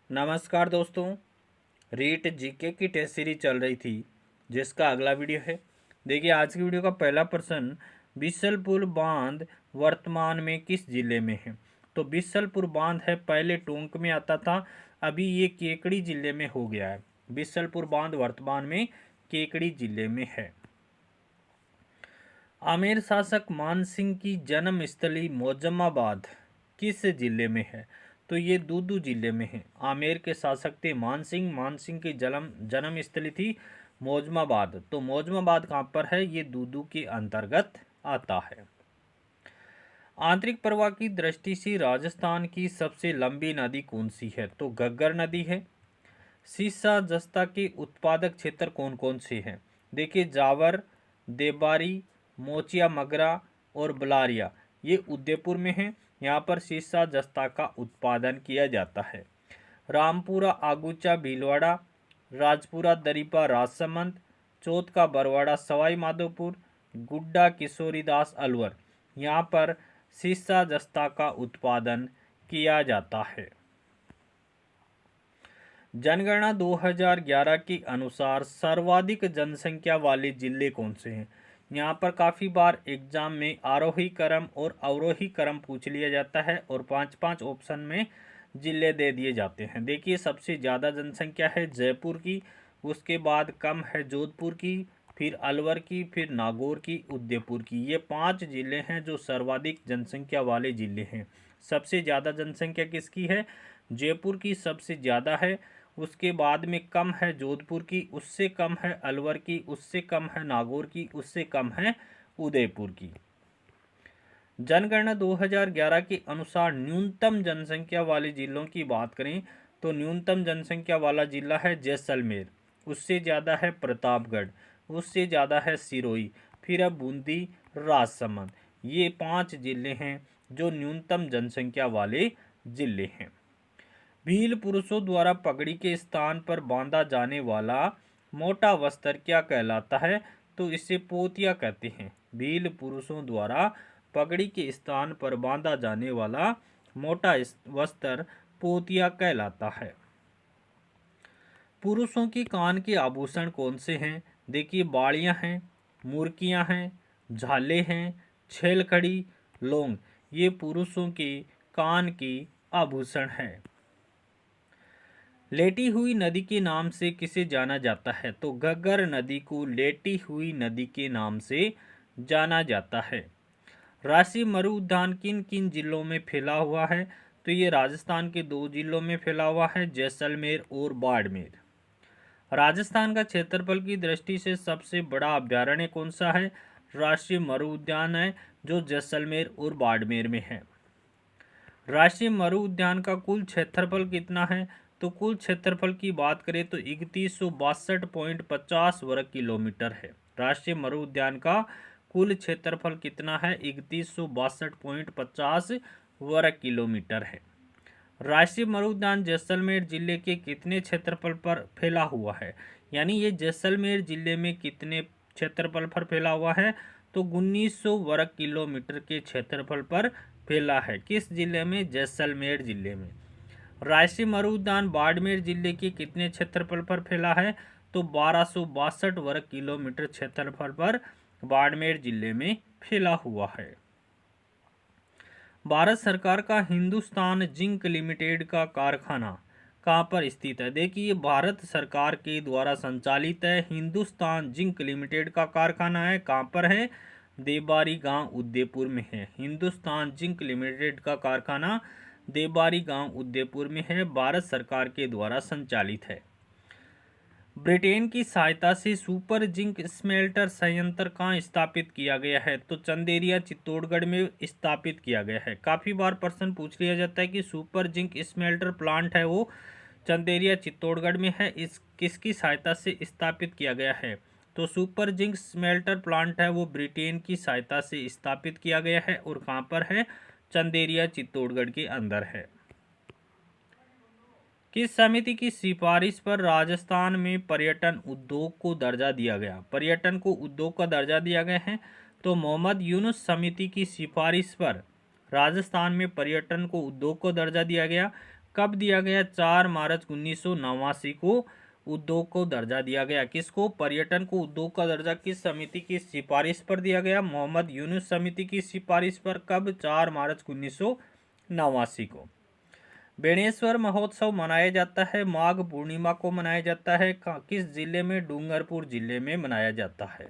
नमस्कार दोस्तों। रीट जीके की टेस्ट सीरीज चल रही थी जिसका अगला वीडियो है। देखिए आज की वीडियो का पहला प्रश्न, बिसलपुर बांध वर्तमान में किस जिले में है। तो बिसलपुर बांध है, पहले टोंक में आता था, अभी ये केकड़ी जिले में हो गया है। बिसलपुर बांध वर्तमान में केकड़ी जिले में है। आमेर शासक मानसिंह की जन्म स्थली मोजम्माबाद किस जिले में है। तो ये दूदू जिले में है। आमेर के शासक थे मानसिंह, मानसिंह की जन्म स्थली थी मोजमाबाद। तो मोजमाबाद कहाँ पर है, ये दूदू के अंतर्गत आता है। आंतरिक प्रवाह की दृष्टि से राजस्थान की सबसे लंबी नदी कौन सी है। तो घग्गर नदी है। सीसा जस्ता के उत्पादक क्षेत्र कौन कौन से हैं। देखिए जावर, देबारी, मोचिया मगरा और बलारिया ये उदयपुर में है। यहाँ पर सीसा जस्ता का उत्पादन किया जाता है। रामपुरा आगुचा भीलवाड़ा, राजपुरा दरीपा राजसमंद, चौथ का बरवाड़ा सवाई माधोपुर, गुड्डा किशोरीदास अलवर यहाँ पर सीसा जस्ता का उत्पादन किया जाता है। जनगणना 2011 के अनुसार सर्वाधिक जनसंख्या वाले जिले कौन से हैं। यहाँ पर काफ़ी बार एग्जाम में आरोही क्रम और अवरोही क्रम पूछ लिया जाता है और 5-5 ऑप्शन में जिले दे दिए जाते हैं। देखिए सबसे ज़्यादा जनसंख्या है जयपुर की, उसके बाद कम है जोधपुर की, फिर अलवर की, फिर नागौर की, उदयपुर की। ये 5 जिले हैं जो सर्वाधिक जनसंख्या वाले जिले हैं। सबसे ज़्यादा जनसंख्या किसकी है, जयपुर की सबसे ज़्यादा है, उसके बाद में कम है जोधपुर की, उससे कम है अलवर की, उससे कम है नागौर की, उससे कम है उदयपुर की। जनगणना 2011 के अनुसार न्यूनतम जनसंख्या वाले जिलों की बात करें तो न्यूनतम जनसंख्या वाला जिला है जैसलमेर, उससे ज़्यादा है प्रतापगढ़, उससे ज़्यादा है सिरोही, फिर है बूंदी, राजसमंद। ये 5 जिले हैं जो न्यूनतम जनसंख्या वाले जिले हैं। भील पुरुषों द्वारा पगड़ी के स्थान पर बांधा जाने वाला मोटा वस्त्र क्या कहलाता है। तो इसे पोतिया कहते हैं। भील पुरुषों द्वारा पगड़ी के स्थान पर बांधा जाने वाला मोटा वस्त्र पोतिया कहलाता है। पुरुषों के कान के आभूषण कौन से हैं। देखिए बाड़ियाँ हैं, मुर्कियाँ हैं, झाले हैं, छेलखड़ी, लौंग ये पुरुषों के कान के आभूषण हैं। लेटी हुई नदी के नाम से किसे जाना जाता है। तो घग्गर नदी को लेटी हुई नदी के नाम से जाना जाता है। राष्ट्रीय मरु उद्यान किन किन जिलों में फैला हुआ है। तो ये राजस्थान के 2 जिलों में फैला हुआ है, जैसलमेर और बाड़मेर। राजस्थान का क्षेत्रफल की दृष्टि से सबसे बड़ा अभ्यारण्य कौन सा है। राष्ट्रीय मरु उद्यान है जो जैसलमेर और बाड़मेर में है। राष्ट्रीय मरु उद्यान का कुल क्षेत्रफल कितना है। तो कुल क्षेत्रफल की बात करें तो 3162.50 वर्ग किलोमीटर है। राष्ट्रीय मरु उद्यान का कुल क्षेत्रफल कितना है, 3162.50 वर्ग किलोमीटर है। राष्ट्रीय मरु उद्यान जैसलमेर जिले के कितने क्षेत्रफल पर फैला हुआ है, यानी ये जैसलमेर जिले में कितने क्षेत्रफल पर फैला हुआ है। तो 1900 वर्ग किलोमीटर के क्षेत्रफल पर फैला है। किस जिले में, जैसलमेर जिले में। राष्ट्रीय मरु उद्यान बाड़मेर जिले के कितने क्षेत्रफल पर फैला है। तो 1262 वर्ग किलोमीटर क्षेत्रफल पर बाड़मेर जिले में फैला हुआ है। भारत सरकार का हिंदुस्तान जिंक लिमिटेड का कारखाना कहाँ पर स्थित है। देखिए भारत सरकार के द्वारा संचालित है, हिंदुस्तान जिंक लिमिटेड का कारखाना है। कहाँ पर है, देबारी गांव उदयपुर में है। हिंदुस्तान जिंक लिमिटेड का कारखाना देबारी गांव उदयपुर में है, भारत सरकार के द्वारा संचालित है। ब्रिटेन की सहायता से सुपर जिंक स्मेल्टर संयंत्र कहाँ स्थापित किया गया है। तो चंदेरिया चित्तौड़गढ़ में स्थापित किया गया है। काफ़ी बार प्रश्न पूछ लिया जाता है कि सुपर जिंक स्मेल्टर प्लांट है वो चंदेरिया चित्तौड़गढ़ में है, इस किसकी सहायता से स्थापित किया गया है। तो सुपर जिंक स्मेल्टर प्लांट है वो ब्रिटेन की सहायता से स्थापित किया गया है और कहाँ पर है, चंदेरिया चित्तौड़गढ़ के अंदर है। किस समिति की सिफारिश पर राजस्थान में पर्यटन उद्योग को दर्जा दिया गया। पर्यटन को उद्योग का दर्जा दिया गया है। तो मोहम्मद यूनुस समिति की सिफारिश पर राजस्थान में पर्यटन को उद्योग को दर्जा दिया गया। कब दिया गया? 4 मार्च 1989 को उद्योग को दर्जा दिया गया। किसको? पर्यटन को उद्योग का दर्जा किस समिति की सिफारिश पर दिया गया? मोहम्मद यूनुस समिति की सिफारिश पर। कब? 4 मार्च 1989 को। बेणेश्वर महोत्सव मनाया जाता है माघ पूर्णिमा को मनाया जाता है। किस जिले में? डूंगरपुर जिले में मनाया जाता है।